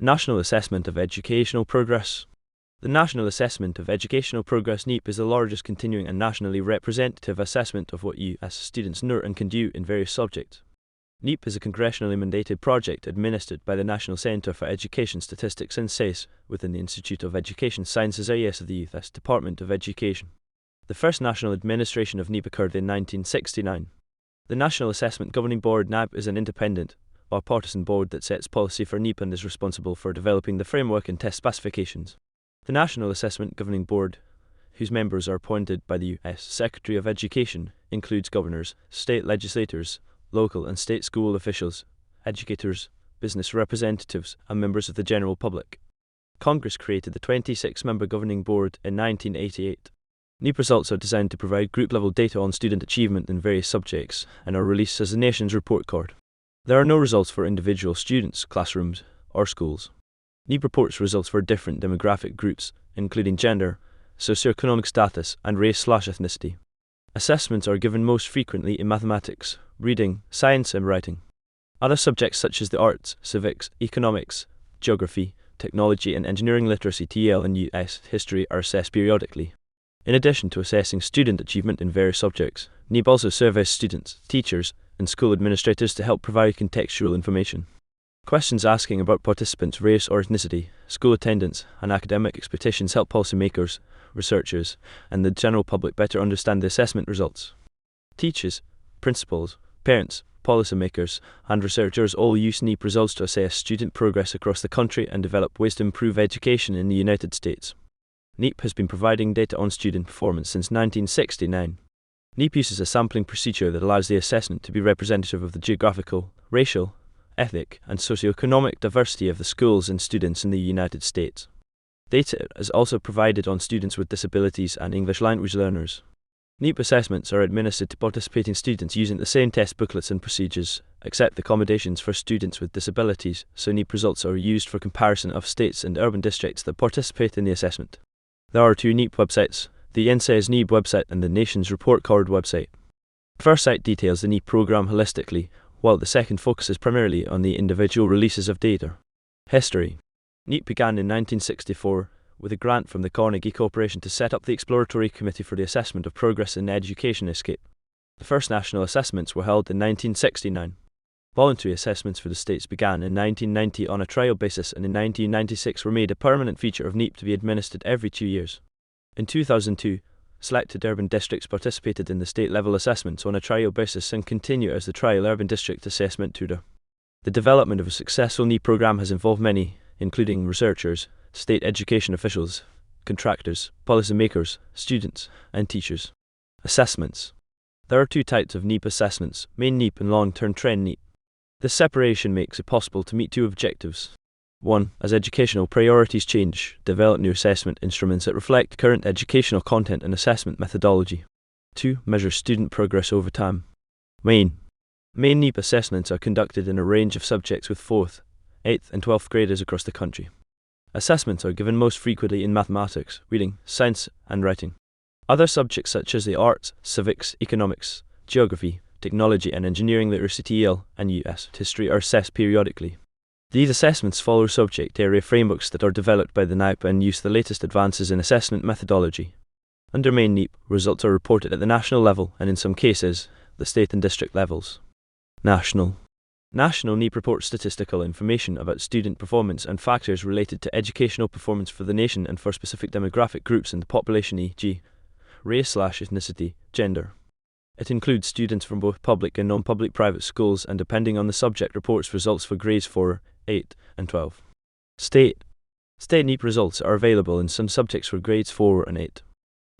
National Assessment of Educational Progress. The National Assessment of Educational Progress (NAEP) is the largest continuing and nationally representative assessment of what U.S. students know and can do in various subjects. NAEP is a congressionally mandated project administered by the National Center for Education Statistics (NCES) within the Institute of Education Sciences (IES) of the U.S. Department of Education. The first national administration of NAEP occurred in 1969. The National Assessment Governing Board (NAGB) is an independent, bipartisan board that sets policy for NAEP and is responsible for developing the framework and test specifications. The National Assessment Governing Board, whose members are appointed by the U.S. Secretary of Education, includes governors, state legislators, local and state school officials, educators, business representatives, and members of the general public. Congress created the 26-member Governing Board in 1988. NAEP results are designed to provide group-level data on student achievement in various subjects and are released as the nation's report card. There are no results for individual students, classrooms, or schools. NAEP reports results for different demographic groups, including gender, socioeconomic status, and race/ethnicity. Assessments are given most frequently in mathematics, reading, science, and writing. Other subjects such as the arts, civics, economics, geography, technology, and engineering literacy (TL) and U.S. history are assessed periodically. In addition to assessing student achievement in various subjects, NAEP also surveys students, teachers, and school administrators to help provide contextual information. Questions asking about participants' race or ethnicity, school attendance, and academic expectations help policymakers, researchers, and the general public better understand the assessment results. Teachers, principals, parents, policymakers, and researchers all use NAEP results to assess student progress across the country and develop ways to improve education in the United States. NAEP has been providing data on student performance since 1969. NAEP uses a sampling procedure that allows the assessment to be representative of the geographical, racial, ethnic, and socioeconomic diversity of the schools and students in the United States. Data is also provided on students with disabilities and English language learners. NAEP assessments are administered to participating students using the same test booklets and procedures, except accommodations for students with disabilities, so NAEP results are used for comparison of states and urban districts that participate in the assessment. There are two NAEP websites, the NCES NAEP website and the Nation's Report Card website. The first site details the NAEP program holistically, while the second focuses primarily on the individual releases of data. History. NAEP began in 1964 with a grant from the Carnegie Corporation to set up the Exploratory Committee for the Assessment of Progress in Education (ESCAPE). The first national assessments were held in 1969. Voluntary assessments for the states began in 1990 on a trial basis and in 1996 were made a permanent feature of NAEP to be administered every 2 years. In 2002, selected urban districts participated in the state-level assessments on a trial basis and continue as the Trial Urban District Assessment tutor. The development of a successful NAEP program has involved many, including researchers, state education officials, contractors, policymakers, students, and teachers. Assessments. There are two types of NAEP assessments, main NAEP and long-term trend NAEP. This separation makes it possible to meet two objectives. 1. As educational priorities change, develop new assessment instruments that reflect current educational content and assessment methodology. 2. Measure student progress over time. Main NAEP assessments are conducted in a range of subjects with 4th, 8th, and 12th graders across the country. Assessments are given most frequently in mathematics, reading, science, and writing. Other subjects such as the arts, civics, economics, geography, technology, and engineering literacy (TL) and U.S. history are assessed periodically. These assessments follow subject area frameworks that are developed by the NAEP and use the latest advances in assessment methodology. Under main NAEP, results are reported at the national level and in some cases, the state and district levels. National NAEP reports statistical information about student performance and factors related to educational performance for the nation and for specific demographic groups in the population, e.g., race/ethnicity, gender. It includes students from both public and non-public private schools and depending on the subject reports results for grades 4, 8, and 12. State NAEP results are available in some subjects for grades 4 and 8.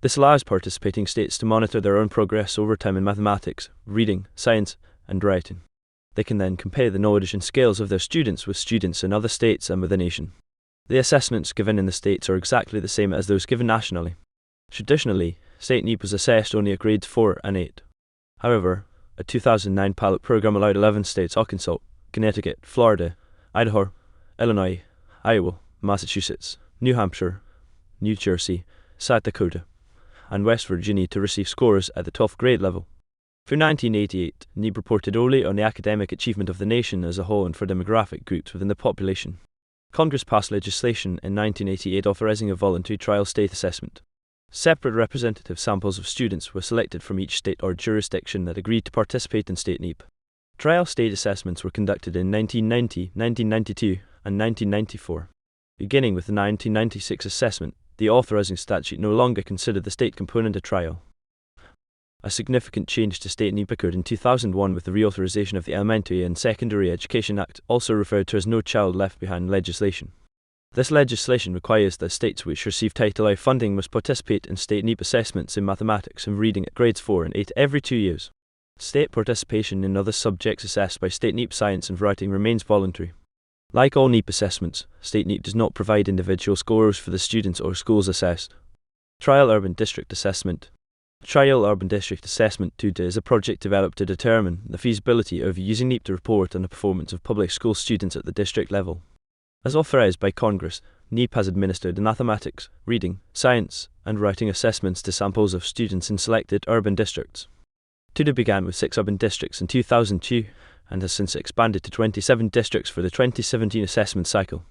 This allows participating states to monitor their own progress over time in mathematics, reading, science, and writing. They can then compare the knowledge and skills of their students with students in other states and with the nation. The assessments given in the states are exactly the same as those given nationally. Traditionally, state NAEP was assessed only at grades 4 and 8. However, a 2009 pilot program allowed 11 states: Arkansas, Connecticut, Florida, Idaho, Illinois, Iowa, Massachusetts, New Hampshire, New Jersey, South Dakota, and West Virginia to receive scores at the 12th grade level. Through 1988, NAEP reported only on the academic achievement of the nation as a whole and for demographic groups within the population. Congress passed legislation in 1988 authorizing a voluntary trial state assessment. Separate representative samples of students were selected from each state or jurisdiction that agreed to participate in state NAEP. Trial state assessments were conducted in 1990, 1992, and 1994. Beginning with the 1996 assessment, the authorizing statute no longer considered the state component a trial. A significant change to state NAEP occurred in 2001 with the reauthorization of the Elementary and Secondary Education Act, also referred to as No Child Left Behind legislation. This legislation requires that states which receive Title I funding must participate in state NAEP assessments in mathematics and reading at grades 4 and 8 every 2 years. State participation in other subjects assessed by state NAEP science and writing remains voluntary. Like all NAEP assessments, state NAEP does not provide individual scores for the students or schools assessed. Trial Urban District Assessment. Trial Urban District Assessment 2D is a project developed to determine the feasibility of using NAEP to report on the performance of public school students at the district level. As authorized by Congress, NAEP has administered the mathematics, reading, science, and writing assessments to samples of students in selected urban districts. 2D began with 6 urban districts in 2002 and has since expanded to 27 districts for the 2017 assessment cycle.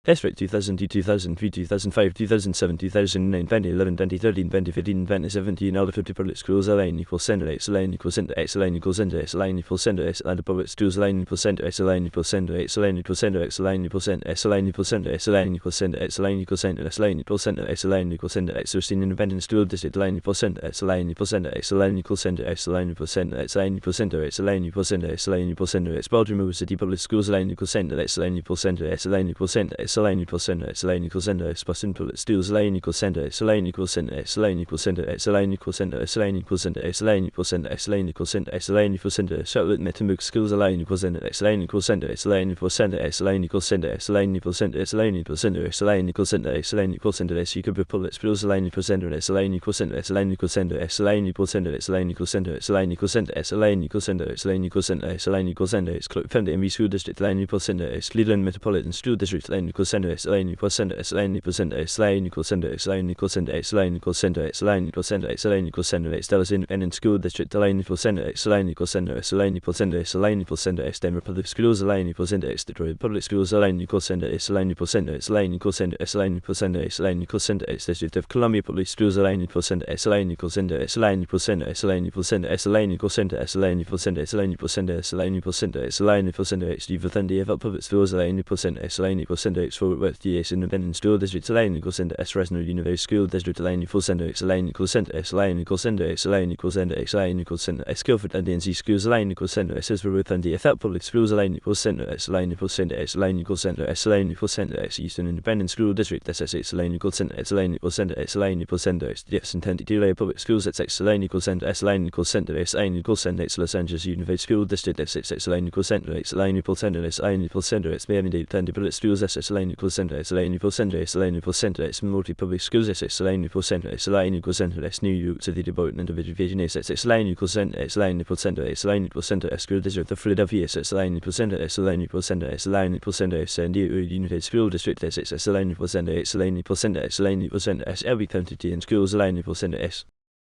District 2002, 2003, 2005, 2007, 2009, 2011, 2013, 2015, 2017, all the 50 public schools align equals center X align equals center X align equals center X align equals center X align the public schools align equals center X align equals center X align equals center X align equals center X align equals center X align equals center X align equals center X align equals center X align equals center X 13 independent school district align equals center X align equals center X align equals center X align equals center X align equals center X align equals center X align equals center X Baltimore City public schools align equals center X align equals center X align equals center X align equals center X align equals center X plus input schools align equals center X align equals center X align equals center X align equals center X align equals center X align equals center X align equals center X align equals center Charlotte Metamuk schools align equals center X align equals center X align equals center X align equals center X align equals center X align equals center X align equals center X align equals center X you could be public schools align equals center X align equals center X align equals center X align equals center X align equals center X align equals center X align equals center X align equals center X align equals center X Clark County MV school district align equals center X Cleveland Metropolitan School District align equals center X align equals center X align equals center X align equals center X align equals center X align equals center X align equals center X align equals center X Dallas Independent School District align equals center X align equals center X align equals center X align equals center X Denver Public Schools align equals center X Detroit Public Schools align equals center X align equals center X align equals center X align equals center X align equals center X District of Columbia Public Schools align equals center X align equals center X align equals center X align equals center X align equals center X align equals center X align equals center X align equals center X align equals center X Steve Thunder Public Schools align equals center X align equals center X Fort Worth GS Independent School District align equals center S Fresno University School District align equals center X align equals center X align equals center X align equals center X align equals center X Guilford and NC Schools align equals center S Silverwood and DFL Public Schools align equals center X align equals center X align equals center X align equals center X Eastern Independent School District SSX align equals center X align equals center X align equals center X DFS intended to lay public schools at X align equals center S align equals center S align equals center X Los Angeles Unified School District SSX align equals center X align equals center S align equals center X Miami-Dade attended public schools SS align equals center S align equals center S align equals center S Milwaukee Public Schools SS align equals center S align equals center S New York City Development Division S align equals center S align equals center S align equals center S School District of Philadelphia S align equals center S align equals center S align equals center S San Diego Unified School District S align equals center S align equals center S align equals center S LB County and schools align equals center S.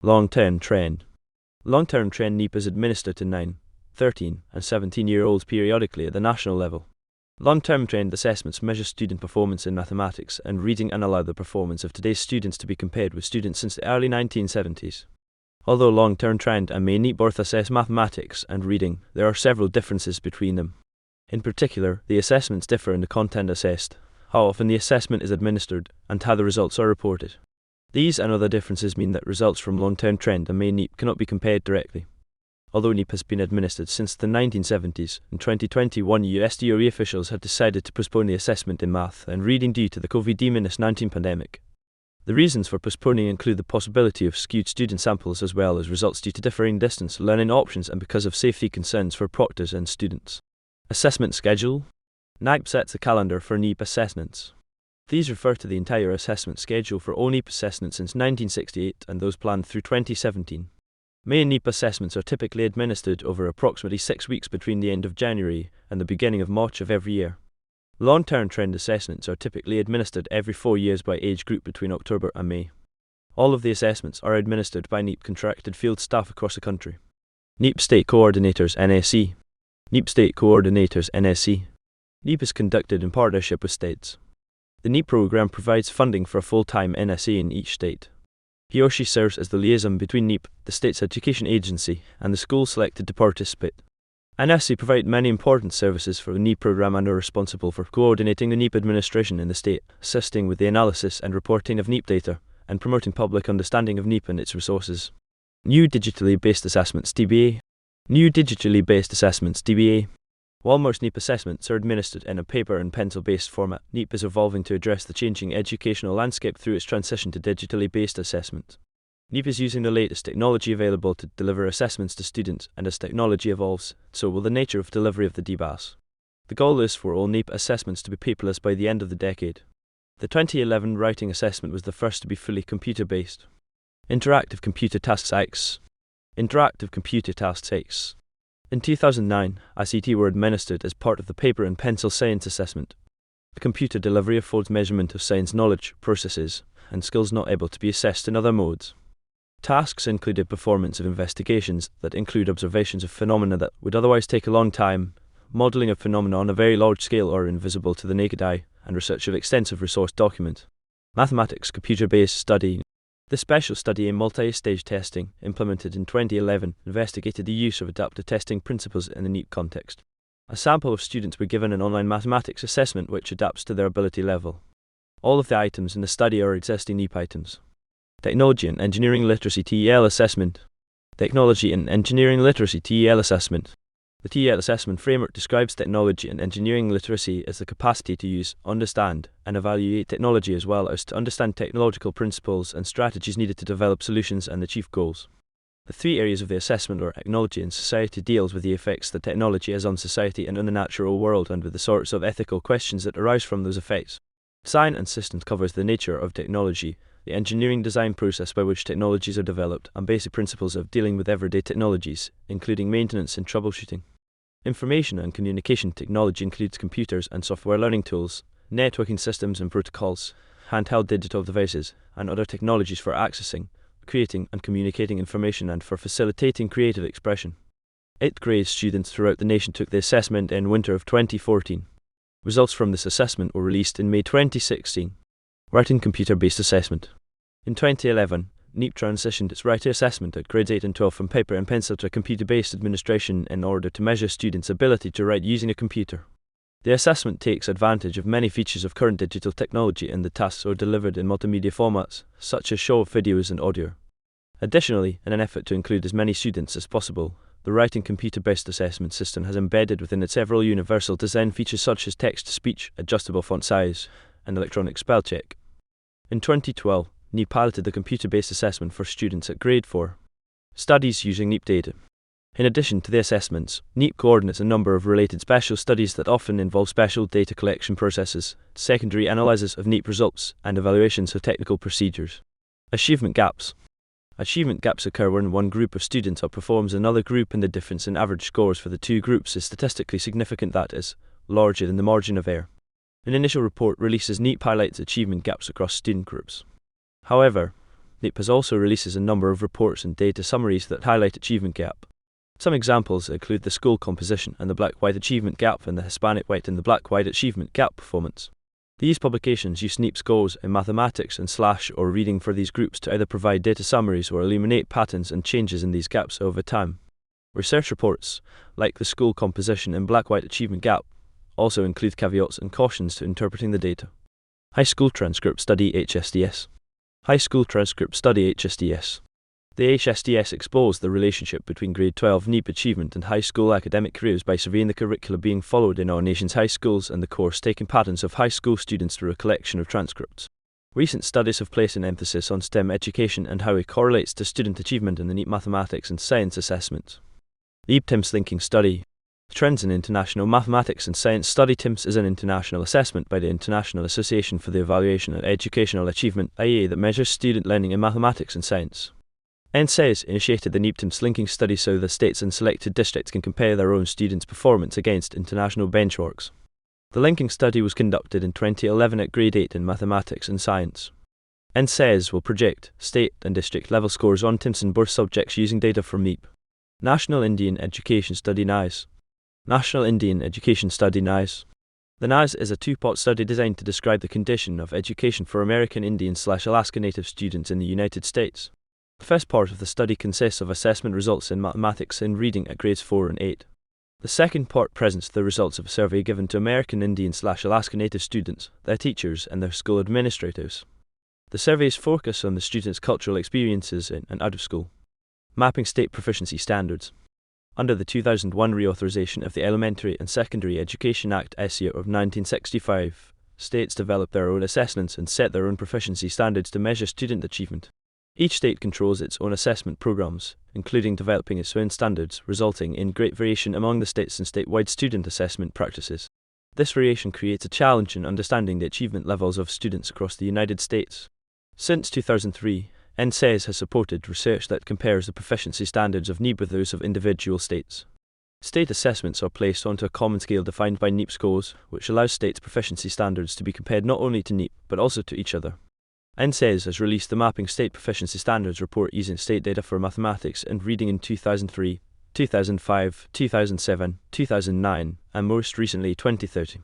Long-term trend. Long-term trend NAEP is administered to 9, 13, and 17-year-olds periodically at the national level. Long-term trend assessments measure student performance in mathematics and reading and allow the performance of today's students to be compared with students since the early 1970s. Although long-term trend and NAEP both assess mathematics and reading, there are several differences between them. In particular, the assessments differ in the content assessed, how often the assessment is administered, and how the results are reported. These and other differences mean that results from long-term trend and NAEP cannot be compared directly. Although NAEP has been administered since the 1970s, in 2021 US DOE officials had decided to postpone the assessment in math and reading due to the COVID-19 pandemic. The reasons for postponing include the possibility of skewed student samples as well as results due to differing distance learning options and because of safety concerns for proctors and students. Assessment schedule. NAGB sets a calendar for NAEP assessments. These refer to the entire assessment schedule for all NAEP assessments since 1968 and those planned through 2017. Main NAEP assessments are typically administered over approximately 6 weeks between the end of January and the beginning of March of every year. Long-term trend assessments are typically administered every 4 years by age group between October and May. All of the assessments are administered by NAEP contracted field staff across the country. NAEP State Coordinators NSC. NAEP State Coordinators NSC. NAEP is conducted in partnership with states. The NAEP program provides funding for a full-time NSA in each state. He or she serves as the liaison between NAEP, the state's education agency, and the school selected to participate. NSA provide many important services for the NAEP program and are responsible for coordinating the NAEP administration in the state, assisting with the analysis and reporting of NAEP data, and promoting public understanding of NAEP and its resources. New digitally based assessments (DBA). New digitally based assessments (DBA). While most NAEP assessments are administered in a paper and pencil-based format, NAEP is evolving to address the changing educational landscape through its transition to digitally based assessment. NAEP is using the latest technology available to deliver assessments to students, and as technology evolves, so will the nature of delivery of the DBAS. The goal is for all NAEP assessments to be paperless by the end of the decade. The 2011 writing assessment was the first to be fully computer-based. Interactive Computer Tasks X. Interactive Computer Tasks X. In 2009, ICT were administered as part of the paper and pencil science assessment. The computer delivery affords measurement of science knowledge, processes, and skills not able to be assessed in other modes. Tasks included performance of investigations that include observations of phenomena that would otherwise take a long time, modeling of phenomena on a very large scale or invisible to the naked eye, and research of extensive resource document. Mathematics Computer-based study. The special study in multi-stage testing, implemented in 2011, investigated the use of adaptive testing principles in the NAEP context. A sample of students were given an online mathematics assessment which adapts to their ability level. All of the items in the study are existing NAEP items. Technology and Engineering Literacy (TEL) Assessment. Technology and Engineering Literacy (TEL) Assessment. The TEL assessment framework describes technology and engineering literacy as the capacity to use, understand, and evaluate technology as well as to understand technological principles and strategies needed to develop solutions and achieve goals. The three areas of the assessment are technology and society deals with the effects that technology has on society and on the natural world and with the sorts of ethical questions that arise from those effects. Design and systems covers the nature of technology, the engineering design process by which technologies are developed, and basic principles of dealing with everyday technologies, including maintenance and troubleshooting. Information and communication technology includes computers and software learning tools, networking systems and protocols, handheld digital devices, and other technologies for accessing, creating and communicating information and for facilitating creative expression. 8th grade students throughout the nation took the assessment in winter of 2014. Results from this assessment were released in May 2016. Writing Computer-based assessment. In 2011, NAEP transitioned its writing assessment at grades 8 and 12 from paper and pencil to a computer-based administration in order to measure students' ability to write using a computer. The assessment takes advantage of many features of current digital technology, and the tasks are delivered in multimedia formats, such as short videos and audio. Additionally, in an effort to include as many students as possible, the writing computer-based assessment system has embedded within it several universal design features such as text-to-speech, adjustable font size, and electronic spell check. In 2012, NAEP piloted the computer-based assessment for students at grade 4. Studies using NAEP data. In addition to the assessments, NAEP coordinates a number of related special studies that often involve special data collection processes, secondary analysis of NAEP results, and evaluations of technical procedures. Achievement gaps. Achievement gaps occur when one group of students outperforms another group and the difference in average scores for the two groups is statistically significant, that is, larger than the margin of error. An initial report releases NAEP highlights achievement gaps across student groups. However, NAEP has also releases a number of reports and data summaries that highlight achievement gap. Some examples include the school composition and the black-white achievement gap and the Hispanic-white and the black-white achievement gap performance. These publications use NAEP scores in mathematics and slash or reading for these groups to either provide data summaries or illuminate patterns and changes in these gaps over time. Research reports, like the school composition and black-white achievement gap, also include caveats and cautions to interpreting the data. High School Transcript Study (HSTS). High School Transcript Study (HSTS). The HSTS explores the relationship between grade 12 NAEP achievement and high school academic careers by surveying the curricula being followed in our nation's high schools and the course-taking patterns of high school students through a collection of transcripts. Recent studies have placed an emphasis on STEM education and how it correlates to student achievement in the NAEP mathematics and science assessments. The TIMSS Linking Study. Trends in International Mathematics and Science Study. TIMSS is an international assessment by the International Association for the Evaluation of Educational Achievement (IEA) that measures student learning in mathematics and science. NCES initiated the NAEP TIMSS Linking Study so that states and selected districts can compare their own students' performance against international benchmarks. The linking study was conducted in 2011 at grade 8 in mathematics and science. NCES will project state and district level scores on TIMSS in both subjects using data from NAEP. National Indian Education Study (NAES). National Indian Education Study (NAES). The NAEP is a two-part study designed to describe the condition of education for American Indian/Alaska Native students in the United States. The first part of the study consists of assessment results in mathematics and reading at grades 4 and 8. The second part presents the results of a survey given to American Indian/Alaska Native students, their teachers, and their school administrators. The surveys focus on the students' cultural experiences in and out of school. Mapping state proficiency standards. Under the 2001 reauthorization of the Elementary and Secondary Education Act (SEA) of 1965, states develop their own assessments and set their own proficiency standards to measure student achievement. Each state controls its own assessment programs, including developing its own standards, resulting in great variation among the states and statewide student assessment practices. This variation creates a challenge in understanding the achievement levels of students across the United States. Since 2003, NCES has supported research that compares the proficiency standards of NAEP with those of individual states. State assessments are placed onto a common scale defined by NAEP scores, which allows states' proficiency standards to be compared not only to NAEP, but also to each other. NCES has released the Mapping State Proficiency Standards report using state data for mathematics and reading in 2003, 2005, 2007, 2009, and most recently 2013.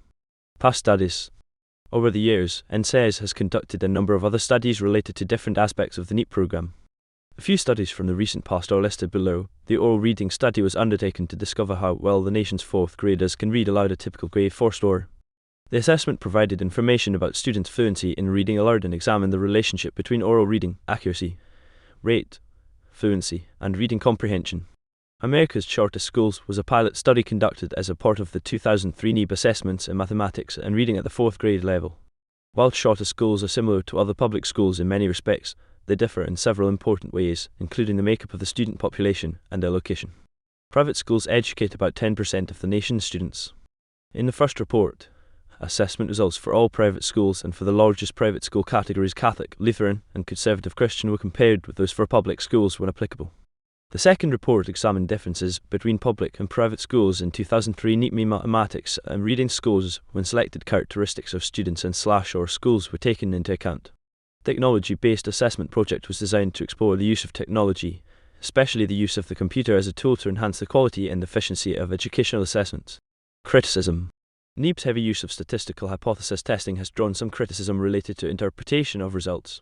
Past studies. Over the years, NCES has conducted a number of other studies related to different aspects of the NAEP program. A few studies from the recent past are listed below. The oral reading study was undertaken to discover how well the nation's 4th graders can read aloud a typical grade 4 score. The assessment provided information about students' fluency in reading aloud and examined the relationship between oral reading accuracy, rate, fluency, and reading comprehension. America's Shortest Schools was a pilot study conducted as a part of the 2003 NAEP assessments in mathematics and reading at the 4th grade level. While charter schools are similar to other public schools in many respects, they differ in several important ways, including the makeup of the student population and their location. Private schools educate about 10% of the nation's students. In the first report, assessment results for all private schools and for the largest private school categories Catholic, Lutheran, and Conservative Christian were compared with those for public schools when applicable. The second report examined differences between public and private schools in 2003 NAEP mathematics and reading scores when selected characteristics of students and/or schools were taken into account. Technology-based assessment project was designed to explore the use of technology, especially the use of the computer as a tool to enhance the quality and efficiency of educational assessments. Criticism. NAEP's heavy use of statistical hypothesis testing has drawn some criticism related to interpretation of results.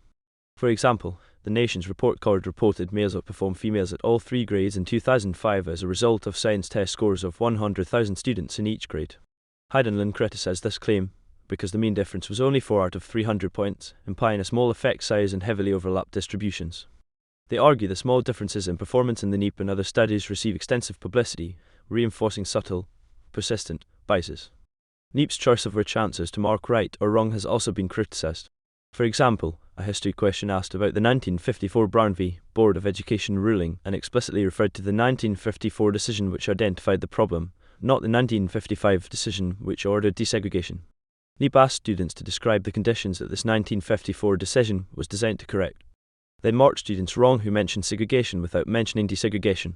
For example, the nation's report card reported males outperform females at all 3 grades in 2005 as a result of science test scores of 100,000 students in each grade. Heidenland criticized this claim because the mean difference was only 4 out of 300 points, implying a small effect size and heavily overlapped distributions. They argue the small differences in performance in the NAEP and other studies receive extensive publicity, reinforcing subtle, persistent biases. NAEP's choice of which answers to mark right or wrong has also been criticized. For example, a history question asked about the 1954 Brown v. Board of Education ruling and explicitly referred to the 1954 decision which identified the problem, not the 1955 decision which ordered desegregation. NAEP asked students to describe the conditions that this 1954 decision was designed to correct. They marked students wrong who mentioned segregation without mentioning desegregation.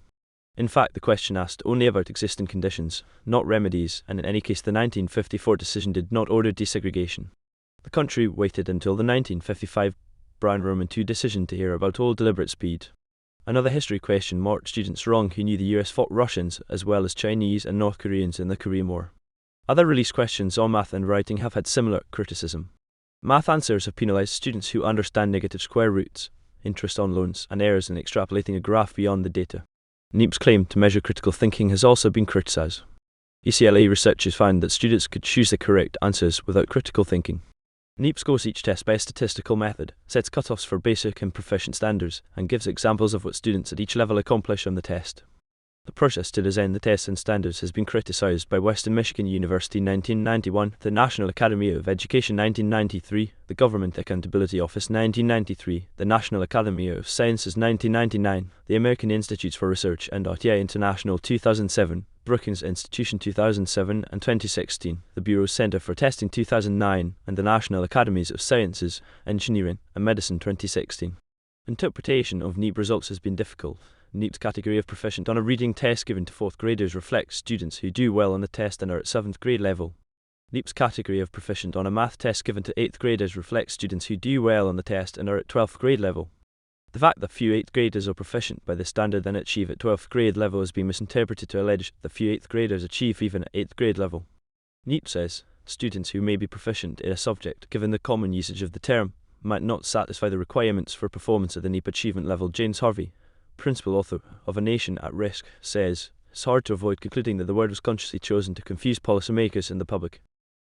In fact, the question asked only about existing conditions, not remedies, and in any case the 1954 decision did not order desegregation. The country waited until the 1955 Brown Roman II decision to hear about all deliberate speed. Another history question marked students wrong who knew the US fought Russians as well as Chinese and North Koreans in the Korean War. Other release questions on math and writing have had similar criticism. Math answers have penalized students who understand negative square roots, interest on loans, and errors in extrapolating a graph beyond the data. NAEP's claim to measure critical thinking has also been criticized. UCLA researchers found that students could choose the correct answers without critical thinking. NAEP scores each test by a statistical method, sets cutoffs for basic and proficient standards, and gives examples of what students at each level accomplish on the test. The process to design the tests and standards has been criticized by Western Michigan University 1991, the National Academy of Education 1993, the Government Accountability Office 1993, the National Academy of Sciences 1999, the American Institutes for Research and RTI International 2007, Brookings Institution 2007 and 2016, the Bureau's Center for Testing 2009, and the National Academies of Sciences, Engineering, and Medicine 2016. Interpretation of NAEP results has been difficult. NAEP's category of proficient on a reading test given to 4th graders reflects students who do well on the test and are at 7th grade level. NAEP's category of proficient on a math test given to 8th graders reflects students who do well on the test and are at 12th grade level. The fact that few 8th graders are proficient by this standard and achieve at 12th grade level has been misinterpreted to allege that few 8th graders achieve even at 8th grade level. NAEP says, Students who may be proficient in a subject, given the common usage of the term, might not satisfy the requirements for performance at the NAEP achievement level. James Harvey, principal author of A Nation at Risk, says, "It's hard to avoid concluding that the word was consciously chosen to confuse policymakers and the public.